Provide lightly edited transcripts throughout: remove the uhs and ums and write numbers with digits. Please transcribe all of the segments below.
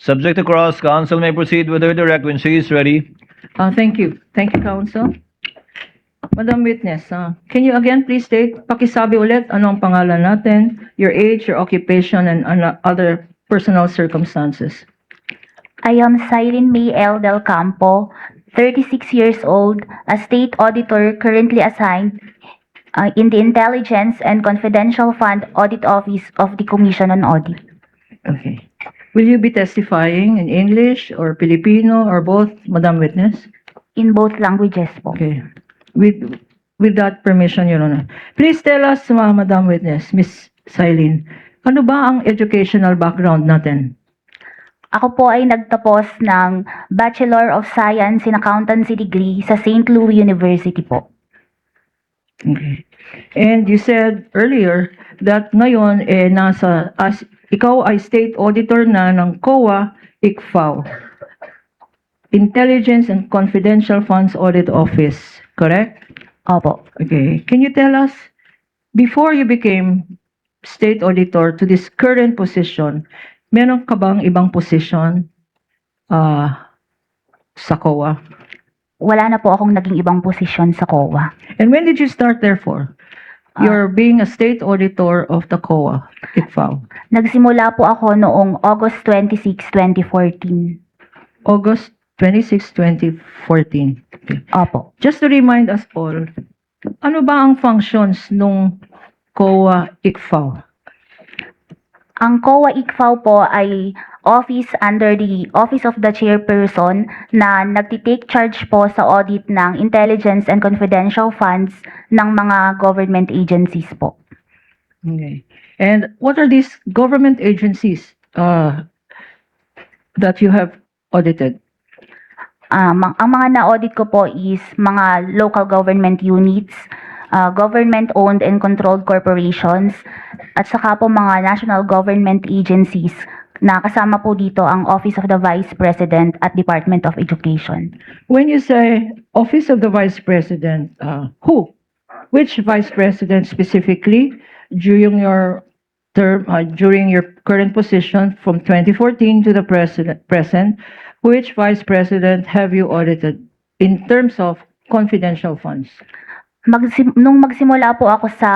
Subject to cross, counsel may proceed with her direct when she is ready. Thank you. Thank you, counsel. Madam Witness, can you again please state, pakisabi ulit, ano ang pangalan natin, your age, your occupation, and other personal circumstances? I am Cyrene May L. Del Campo, 36 years old, a state auditor currently assigned in the Intelligence and Confidential Fund Audit Office of the Commission on Audit. Okay. Will you be testifying in English or Filipino or both, Madam Witness? In both languages po. Okay. With that permission, Your Honor. Please tell us, Madam Witness, Miss Cyrene, ano ba ang educational background natin? Ako po ay nagtapos ng Bachelor of Science in Accountancy degree sa St. Louis University po. Okay. And you said earlier that ngayon ikaw ay state auditor na ng COA, ICFAO, Intelligence and Confidential Funds Audit Office, correct? Opo. Okay. Can you tell us, before you became state auditor to this current position, meron ka bang ibang position sa COA? Wala na po akong naging ibang posisyon sa COA. And when did you start therefore? You're being a state auditor of the COA, ICFAO. Nagsimula po ako noong August 26, 2014. August 26, 2014. Okay. Opo. Just to remind us all, ano ba ang functions nung COA ICFAO? Ang COA ICFAO po ay office under the Office of the Chairperson na nagtitake charge po sa audit ng intelligence and confidential funds ng mga government agencies po. Okay. And what are these government agencies that you have audited? Ang mga na-audit ko po is mga local government units, government-owned and controlled corporations, at saka po mga national government agencies na kasama po dito ang Office of the Vice President at Department of Education. When you say Office of the Vice President, who? Which Vice President specifically during your term, during your current position from 2014 to the present, which Vice President have you audited in terms of confidential funds? Nung magsimula po ako sa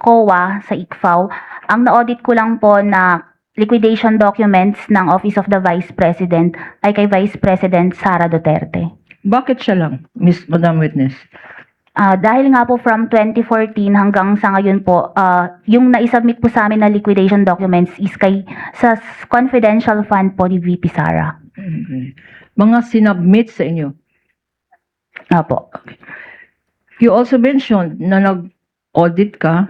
COA, sa ICFAO, ang na-audit ko lang po na liquidation documents ng Office of the Vice President ay kay Vice President Sara Duterte. Bakit siya lang, Madam Witness? Dahil nga po from 2014 hanggang sa ngayon po, yung na-submit po sa amin na liquidation documents is sa confidential fund po ni VP Sara. Okay. Mga sinubmit sa inyo? Apo. You also mentioned na nag-audit ka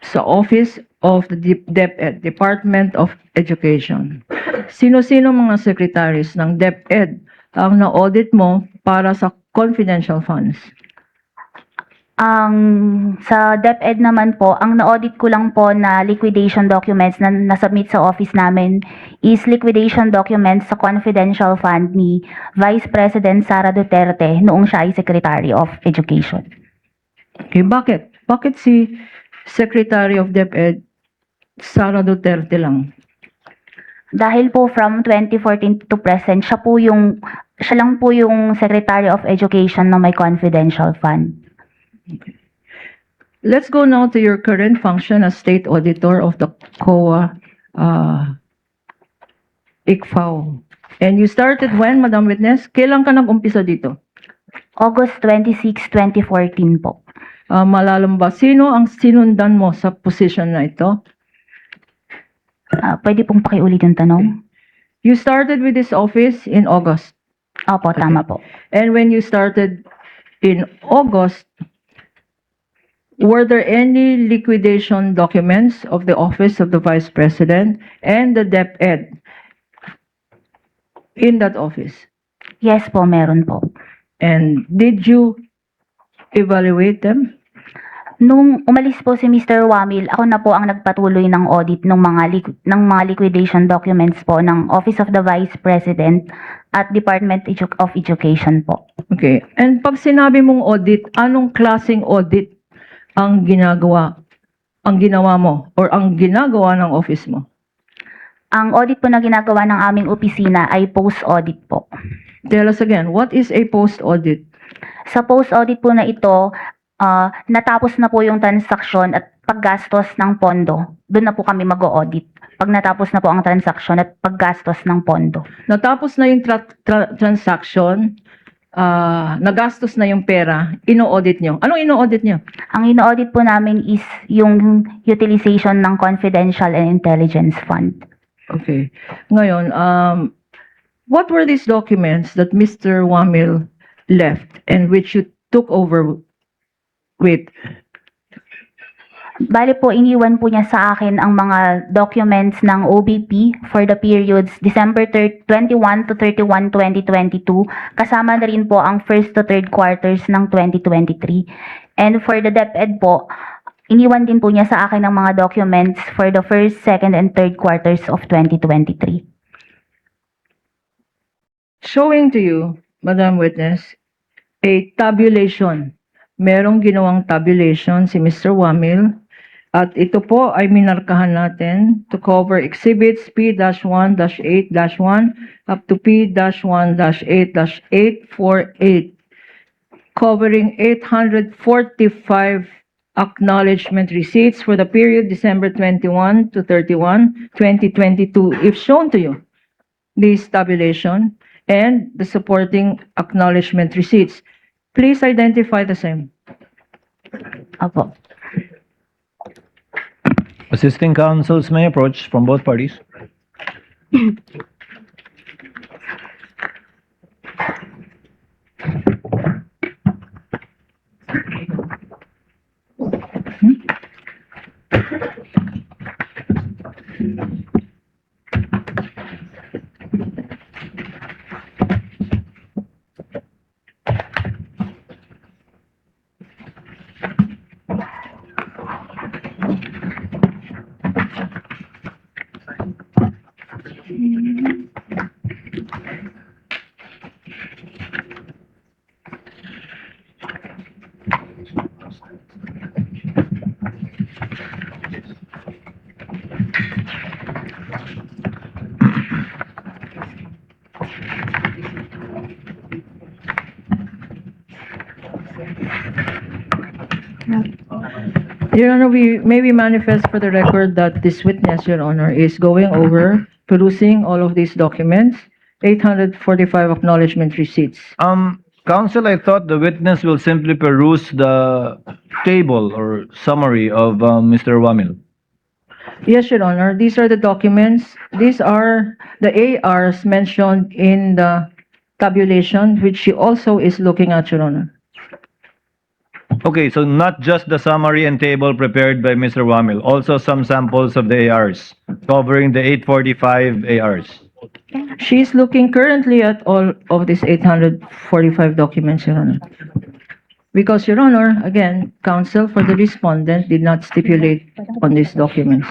sa Office of the DepEd, Department of Education. Sino-sino mga secretaries ng DepEd ang na-audit mo para sa confidential funds? Sa DepEd naman po, ang na-audit ko lang po na liquidation documents na nasubmit sa office namin is liquidation documents sa confidential fund ni Vice President Sara Duterte noong siya ay Secretary of Education. Okay, bakit? Bakit si Secretary of DepEd Sara Duterte lang? Dahil po from 2014 to present, siya lang po yung Secretary of Education na may confidential fund. Okay. Let's go now to your current function as State Auditor of the COA ICFAO. And you started when, Madam Witness? Kailan ka nag-umpisa dito? August 26, 2014 po. Malalam ba? Sino ang sinundan mo sa position na ito? Pwede pong pakiulit yung tanong? You started with this office in August. Opo, tama po. And when you started in August, were there any liquidation documents of the Office of the Vice President and the DepEd in that office? Yes po, meron po. And did you evaluate them? Nung umalis po si Mr. Wamil, ako na po ang nagpatuloy ng audit ng mga liquidation documents po ng Office of the Vice President at Department of Education po. Okay. And pag sinabi mong audit, anong klaseng audit ang ginawa mo or ang ginagawa ng office mo? Ang audit po na ginagawa ng aming opisina ay post-audit po. Tell us again, what is a post-audit? Sa post-audit po na ito, natapos na po yung transaksyon at paggastos ng pondo. Doon na po kami mag-audit. Pag natapos na po ang transaksyon at paggastos ng pondo. Natapos na yung transaction, nagastos na yung pera, ino-audit nyo. Anong ino-audit nyo? Ang ino-audit po namin is yung utilization ng confidential and intelligence fund. Okay. Ngayon, what were these documents that Mr. Wamil left and which you took over with? Bali po, iniwan po niya sa akin ang mga documents ng OBP for the periods December 21 to 31, 2022. Kasama na rin po ang first to third quarters ng 2023. And for the DepEd po, iniwan din po niya sa akin ang mga documents for the first, second, and third quarters of 2023. Showing to you, Madam Witness, a tabulation. Merong ginawang tabulation si Mr. Wamil. At ito po ay minarkahan natin to cover exhibits P-1-8-1 up to P-1-8-848, covering 845 acknowledgement receipts for the period December 21 to 31, 2022. If shown to you, this tabulation and the supporting acknowledgement receipts, please identify the same. Opo. Assisting counsels may approach from both parties. Your Honor, may we manifest for the record that this witness, Your Honor, is going over, perusing all of these documents, 845 acknowledgement receipts. Counsel, I thought the witness will simply peruse the table or summary of Mr. Wamil. Yes, Your Honor, these are the documents. These are the ARs mentioned in the tabulation, which she also is looking at, Your Honor. Okay, so not just the summary and table prepared by Mr. Wamil, also some samples of the ARs covering the 845 ARs. She is looking currently at all of these 845 documents, Your Honor. Because, Your Honor, again, counsel for the respondent did not stipulate on these documents.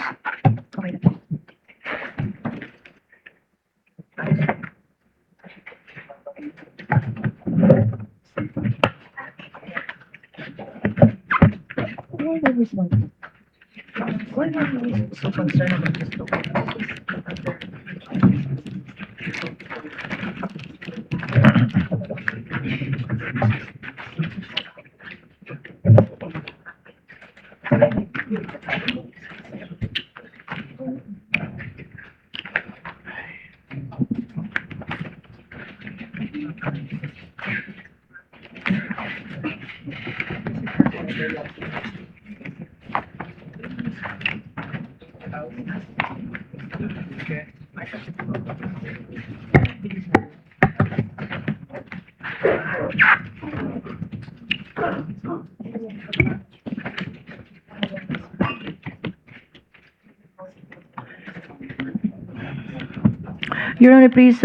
Your Honor, please,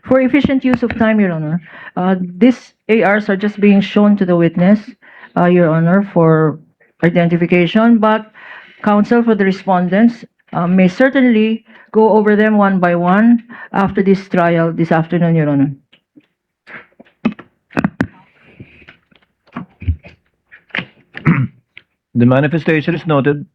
for efficient use of time, Your Honor, these ARs are just being shown to the witness, Your Honor, for identification, but counsel for the respondents may certainly go over them one by one after this trial this afternoon, Your Honor. The manifestation is noted.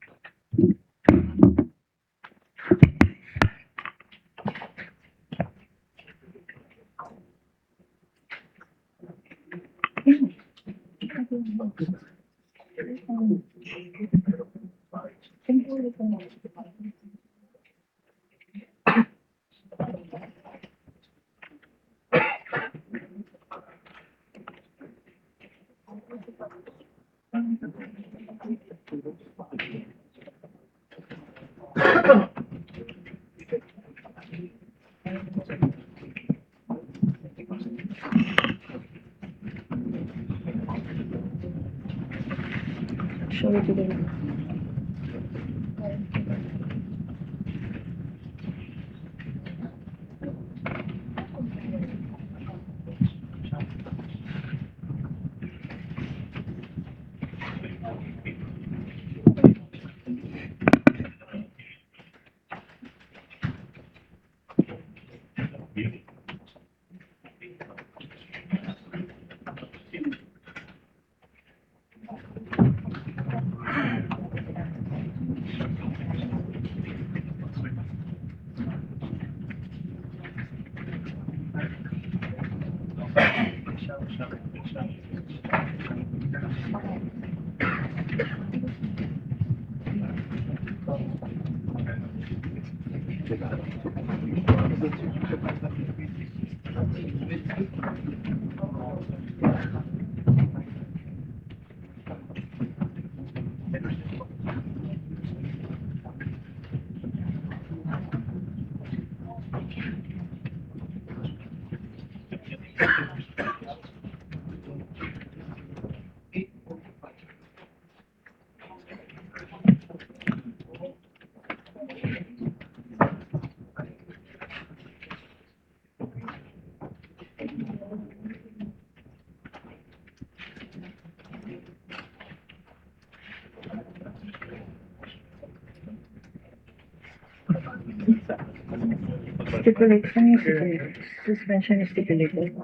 Stipulation is stipulated. Suspension is stipulated.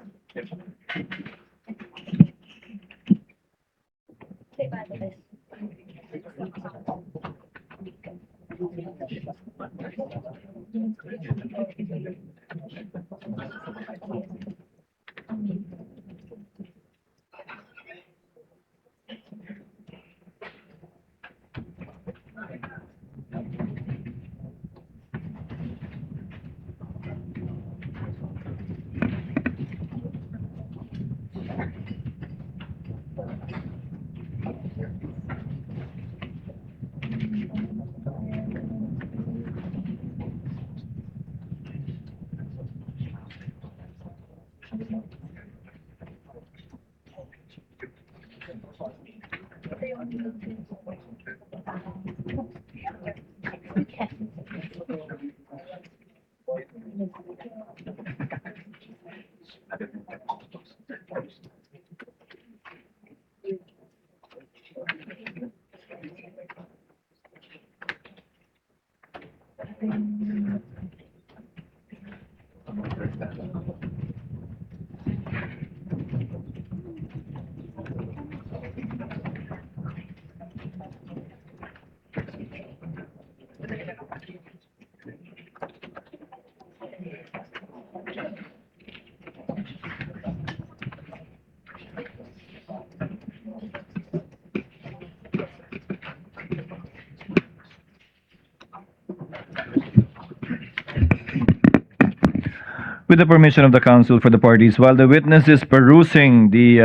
With the permission of the counsel for the parties, while the witness is perusing the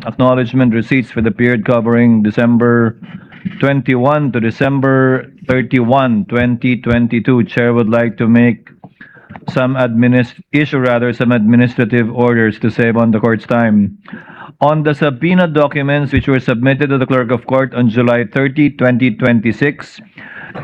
acknowledgement receipts for the period covering December 21 to December 31, 2022, Chair would like to make some some administrative orders to save on the court's time. On the subpoena documents which were submitted to the clerk of court on July 30, 2026,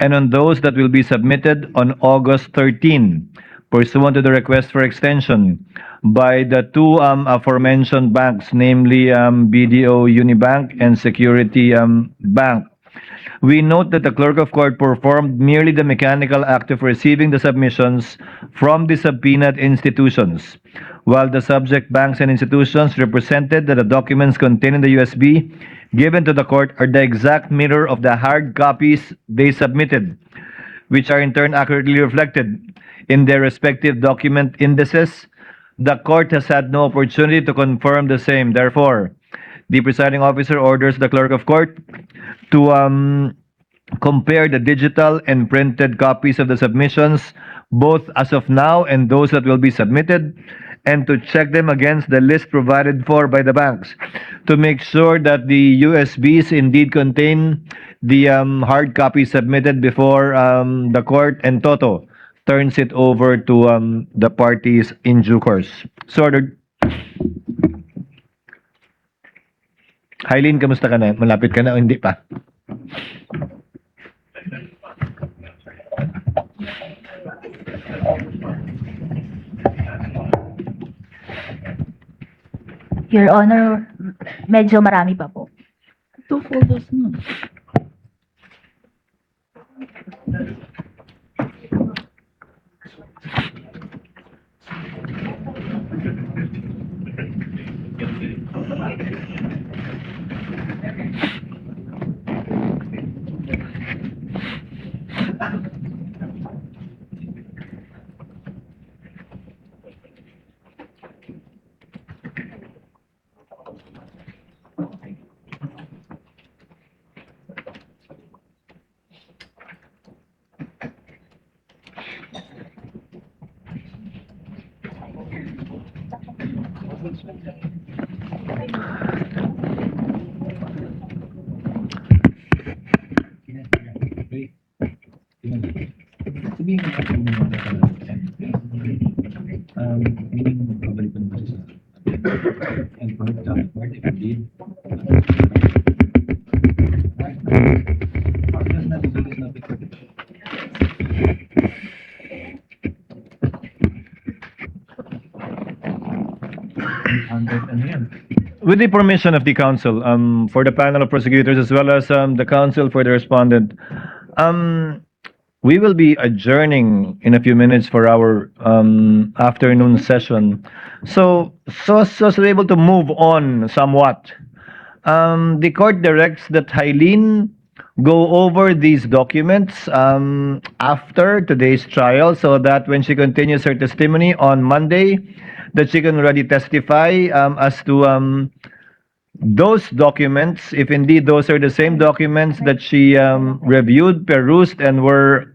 and on those that will be submitted on August 13, pursuant to the request for extension by the two aforementioned banks, namely BDO Unibank and Security Bank. We note that the clerk of court performed merely the mechanical act of receiving the submissions from the subpoenaed institutions, while the subject banks and institutions represented that the documents contained in the USB given to the court are the exact mirror of the hard copies they submitted, which are in turn accurately reflected in their respective document indices. The court has had no opportunity to confirm the same. Therefore, the presiding officer orders the clerk of court to compare the digital and printed copies of the submissions, both as of now and those that will be submitted, and to check them against the list provided for by the banks to make sure that the USBs indeed contain the hard copy submitted before the court, and Toto turns it over to the parties in due course. So ordered. Hailin, kamusta ka na? Malapit ka na o hindi pa? Your Honor, medyo marami pa po. Two folders na. Sabihin ko kasi yung mga meaning babalikan ba siya sa and part if indeed does not With the permission of the council, for the panel of prosecutors as well as the council for the respondent, we will be adjourning in a few minutes for our afternoon session. So we're able to move on somewhat. The court directs that Hailin go over these documents after today's trial so that when she continues her testimony on Monday, that she can already testify as to those documents, if indeed those are the same documents that she reviewed, perused, and were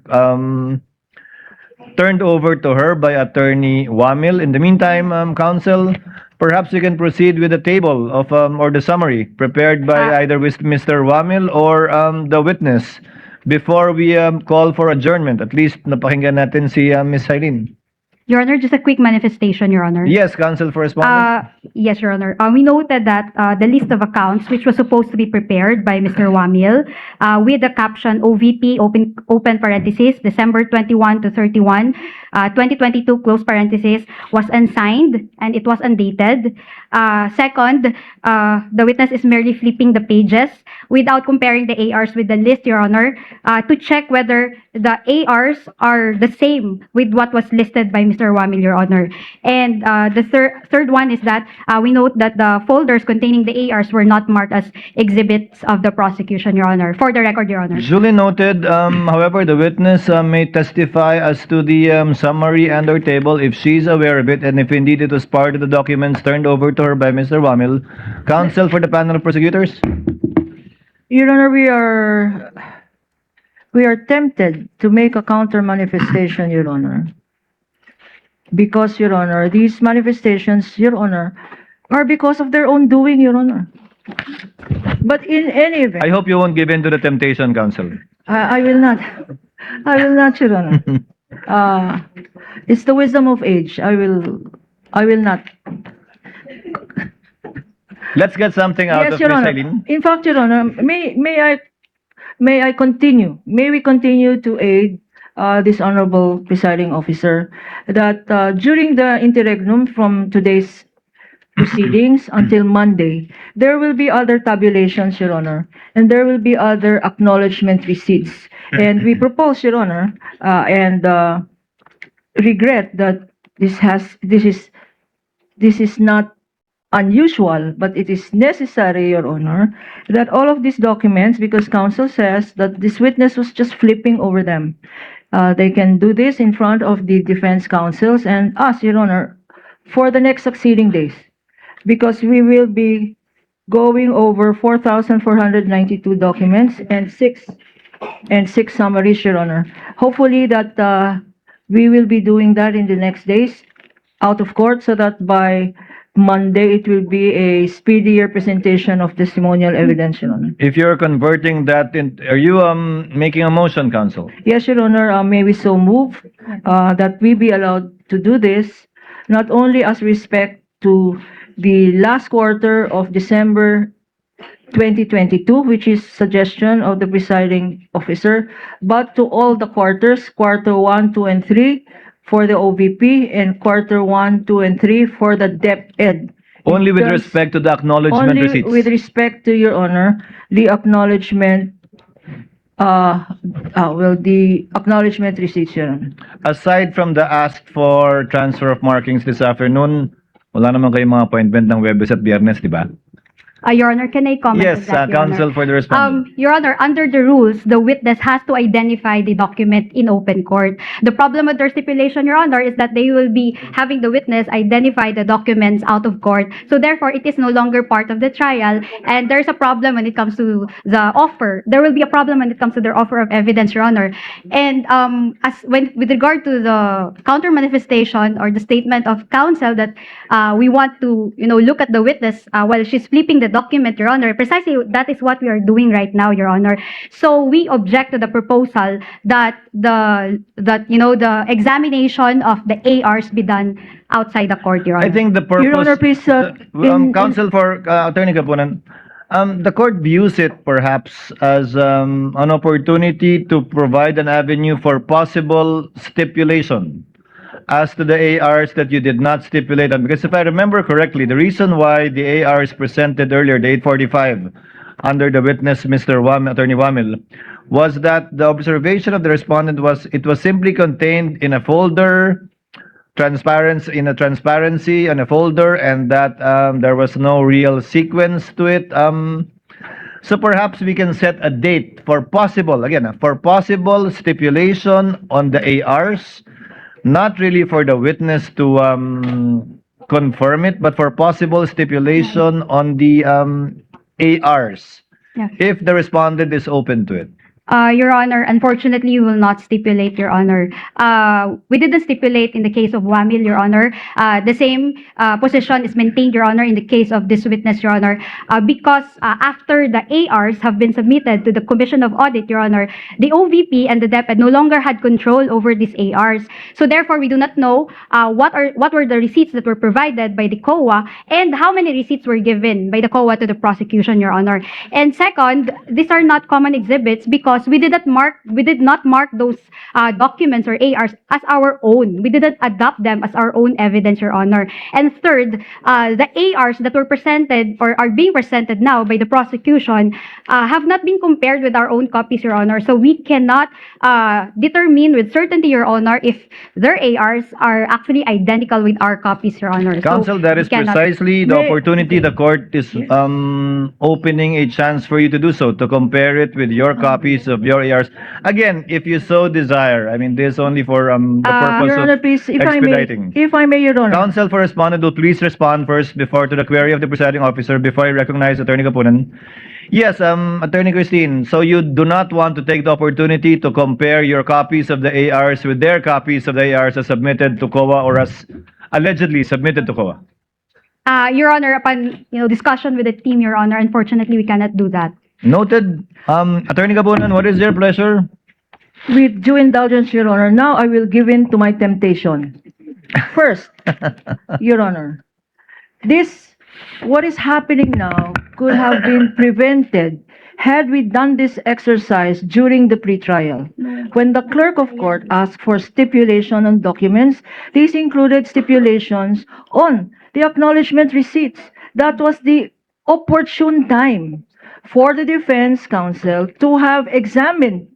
turned over to her by Attorney Wamil. In the meantime, counsel, perhaps you can proceed with the table of or the summary prepared by either with Mr. Wamil or the witness before we call for adjournment. At least napakinggan natin si Ms. Hailin. Your Honor, just a quick manifestation, Your Honor. Yes, counsel for respondent. Yes, Your Honor. We noted that the list of accounts, which was supposed to be prepared by Mr. Wamil, with the caption OVP, open parenthesis, December 21 to 31, 2022, close parenthesis, was unsigned and it was undated. Second, the witness is merely flipping the pages without comparing the ARs with the list, Your Honor, to check whether the ARs are the same with what was listed by Mr. Wamil, Your Honor. And the third one is that we note that the folders containing the ARs were not marked as exhibits of the prosecution, Your Honor. For the record, Your Honor. Duly noted. However, the witness may testify as to the summary and or table if she's aware of it and if indeed it was part of the documents turned over to her by Mr. Wamil. Counsel for the panel of prosecutors. Your Honor, we are tempted to make a counter manifestation, Your Honor. Because, Your Honor, these manifestations, Your Honor, are because of their own doing, Your Honor. But in any event, I hope you won't give in to the temptation, counsel. I will not. I will not, Your Honor. It's the wisdom of age. I will not. Let's get something out Yes, of Your Ms. Honor. Hailin. In fact, Your Honor, may I continue? May we continue to aid this honorable presiding officer that during the interregnum from today's proceedings until Monday, there will be other tabulations, Your Honor, and there will be other acknowledgement receipts. And we propose, Your Honor, and regret that this is not unusual, but it is necessary, Your Honor, that all of these documents, because counsel says that this witness was just flipping over them, they can do this in front of the defense counsels and us, Your Honor, for the next succeeding days, because we will be going over 4,492 documents and six summaries, Your Honor. Hopefully that we will be doing that in the next days out of court so that by Monday it will be a speedier presentation of testimonial evidence, Your Honor. If you're converting that in, are you making a motion, counsel? Yes, Your Honor, may we so move that we be allowed to do this, not only as respect to the last quarter of December 2022, which is suggestion of the presiding officer, but to all the quarters, quarter 1, 2, and 3 for the OVP, and quarter 1, 2, and 3 for the DepEd. Only with Because- respect to the acknowledgement Only receipts. with respect to, Your Honor, the acknowledgement, the acknowledgement receipts, Your Honor. Aside from the ask for transfer of markings this afternoon, wala naman kayong mga appointment ng Webes at Biyernes, di ba? Your Honor, can I comment Yes, on that, Your Honor? counsel for the respondent. Your Honor, under the rules, the witness has to identify the document in open court. The problem with their stipulation, Your Honor, is that they will be having the witness identify the documents out of court. So therefore, it is no longer part of the trial, and there's a problem when it comes to the offer. There will be a problem when it comes to their offer of evidence, Your Honor. And with regard to the counter manifestation or the statement of counsel that we want to, look at the witness while she's flipping the document, Your Honor. Precisely, that is what we are doing right now, Your Honor. So we object to the proposal that the examination of the ARs be done outside the court, Your Honor. I think the purpose... Your Honor, please, counsel for Attorney Kapunan, the court views it perhaps as an opportunity to provide an avenue for possible stipulation as to the ARs that you did not stipulate on. Because if I remember correctly, the reason why the ARs presented earlier, the 845, under the witness, Mr. Attorney Wamil, was that the observation of the respondent was it was simply contained in a folder, transparency on a folder, and that there was no real sequence to it. So perhaps we can set a date for possible stipulation on the ARs, not really for the witness to confirm it, but for possible stipulation on the ARs, Yeah. if the respondent is open to it. Your Honor, unfortunately, we will not stipulate, Your Honor. We didn't stipulate in the case of Wamil, Your Honor. The same position is maintained, Your Honor, in the case of this witness, Your Honor, because after the ARs have been submitted to the Commission of Audit, Your Honor, the OVP and the DepEd no longer had control over these ARs. So therefore, we do not know what were the receipts that were provided by the COA and how many receipts were given by the COA to the prosecution, Your Honor. And second, these are not common exhibits because we did not mark those documents or ARs as our own. We didn't adopt them as our own evidence, Your Honor. And third, the ARs that were presented or are being presented now by the prosecution have not been compared with our own copies, Your Honor. So we cannot determine with certainty, Your Honor, if their ARs are actually identical with our copies, Your Honor. Counsel, that is we cannot- precisely the opportunity the court is opening a chance for you to do so, to compare it with your copies of your ARs. Again, if you so desire, I mean, this only for the purpose Your Honor, of please, expediting. if I may, Your Honor. Counsel for respondent will please respond first before to the query of the presiding officer before I recognize Attorney Kapunan. Yes, Attorney Christine, so you do not want to take the opportunity to compare your copies of the ARs with their copies of the ARs as submitted to COA or as allegedly submitted to COA? Your Honor, upon discussion with the team, Your Honor, unfortunately, we cannot do that. Noted. Attorney Kapunan, what is your pleasure? With due indulgence, Your Honor, now I will give in to my temptation. First, Your Honor, what is happening now could have been prevented had we done this exercise during the pretrial. When the clerk of court asked for stipulation on documents, these included stipulations on the acknowledgement receipts. That was the opportune time for the defense counsel to have examined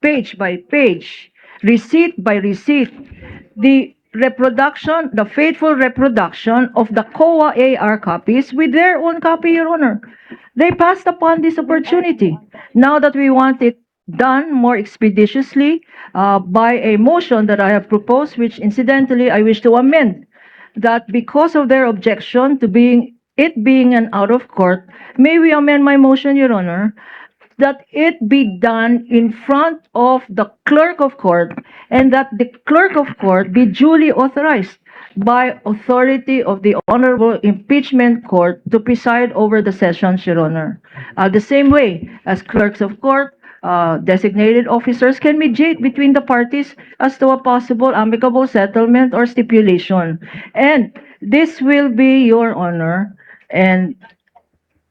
page by page, receipt by receipt, the faithful reproduction of the COA AR copies with their own copy, Your Honor. They passed upon this opportunity. Now that we want it done more expeditiously by a motion that I have proposed, which incidentally I wish to amend, that because of their objection to being it being an out of court, may we amend my motion, Your Honor, that it be done in front of the clerk of court and that the clerk of court be duly authorized by authority of the Honorable Impeachment Court to preside over the sessions, Your Honor. The same way as clerks of court, designated officers can mediate between the parties as to a possible amicable settlement or stipulation. And this will be, Your Honor, and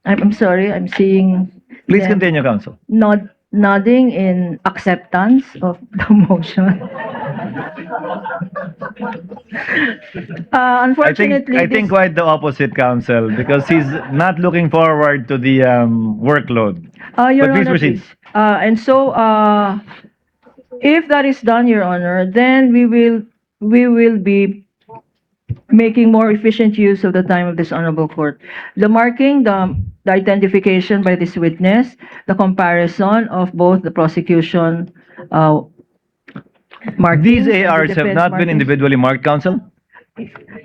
I'm sorry, I'm seeing Please them continue, counsel. nodding in acceptance of the motion. Unfortunately, I think this- quite the opposite, counsel, because he's not looking forward to the workload. Your But please Honor, proceed. please. And so, if that is done, Your Honor, then we will be making more efficient use of the time of this honorable court. The marking, the identification by this witness, the comparison of both the prosecution markings. These and the ARs have defense not been markings. individually marked, counsel?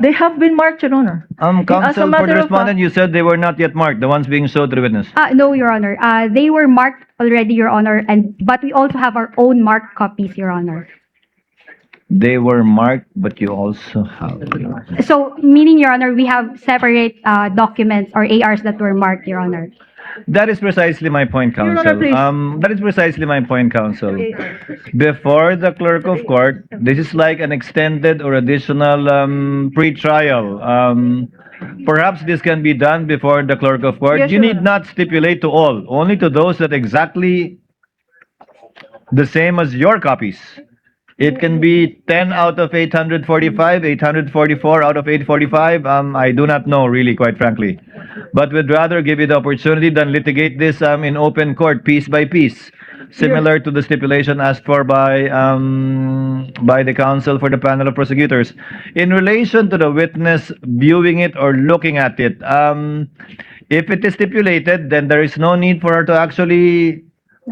They have been marked, Your Honor. As a Counsel, for matter the of respondent, you said they were not yet marked, the ones being showed to the witness. No, Your Honor. They were marked already, Your Honor, but we also have our own marked copies, Your Honor. They were marked, but you also have. So, meaning, Your Honor, we have separate documents or ARs that were marked, Your Honor. That is precisely my point, Your Honor, counsel. please. That is precisely my point, counsel. Before the clerk of court, this is like an extended or additional pre-trial. Perhaps this can be done before the clerk of court. Yes, You Your need Honor. not stipulate to all, only to those that exactly the same as your copies. It can be 10 out of 845, 844 out of 845. I do not know, really, quite frankly. But we'd rather give you the opportunity than litigate this in open court, piece by piece, similar to the stipulation asked for by the counsel for the panel of prosecutors. In relation to the witness viewing it or looking at it, if it is stipulated, then there is no need for her to actually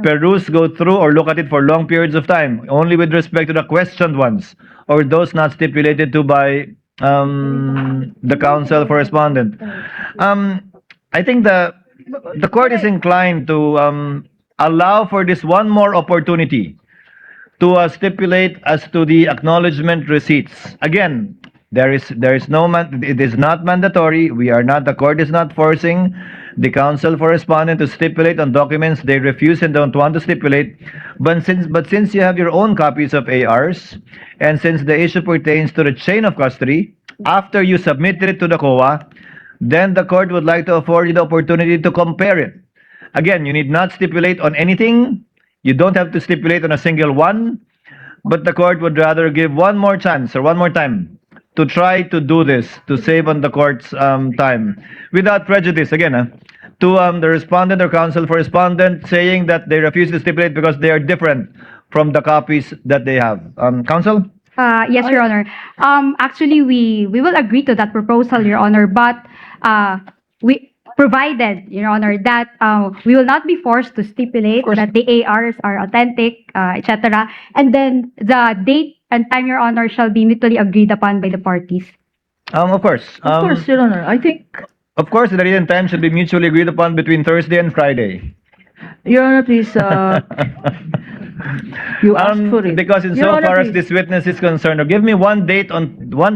peruse, go through, or look at it for long periods of time, only with respect to the questioned ones, or those not stipulated to by the counsel for respondent. I think the court is inclined to allow for this one more opportunity to stipulate as to the acknowledgement receipts. Again, there is no it is not mandatory. The court is not forcing the counsel for respondent to stipulate on documents they refuse and don't want to stipulate. But since you have your own copies of ARs, and since the issue pertains to the chain of custody, after you submitted it to the COA, then the court would like to afford you the opportunity to compare it. Again, you need not stipulate on anything. You don't have to stipulate on a single one, but the court would rather give one more chance or one more time to try to do this, to save on the court's time, without prejudice, again, to the respondent or counsel for respondent saying that they refuse to stipulate because they are different from the copies that they have. Counsel? Yes, Your Honor. Actually, we will agree to that proposal, Your Honor, but we provided, Your Honor, that we will not be forced to stipulate that the ARs are authentic, etc. And then the date and time, Your Honor, shall be mutually agreed upon by the parties. Of course. Of course, Your Honor. I think, Of course, the date and time should be mutually agreed upon between Thursday and Friday. Your Honor, please, you asked for it. Because Your insofar Honor, as please. this witness is concerned, or give me one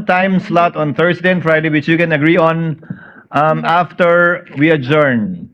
time slot on Thursday and Friday which you can agree on after we adjourn.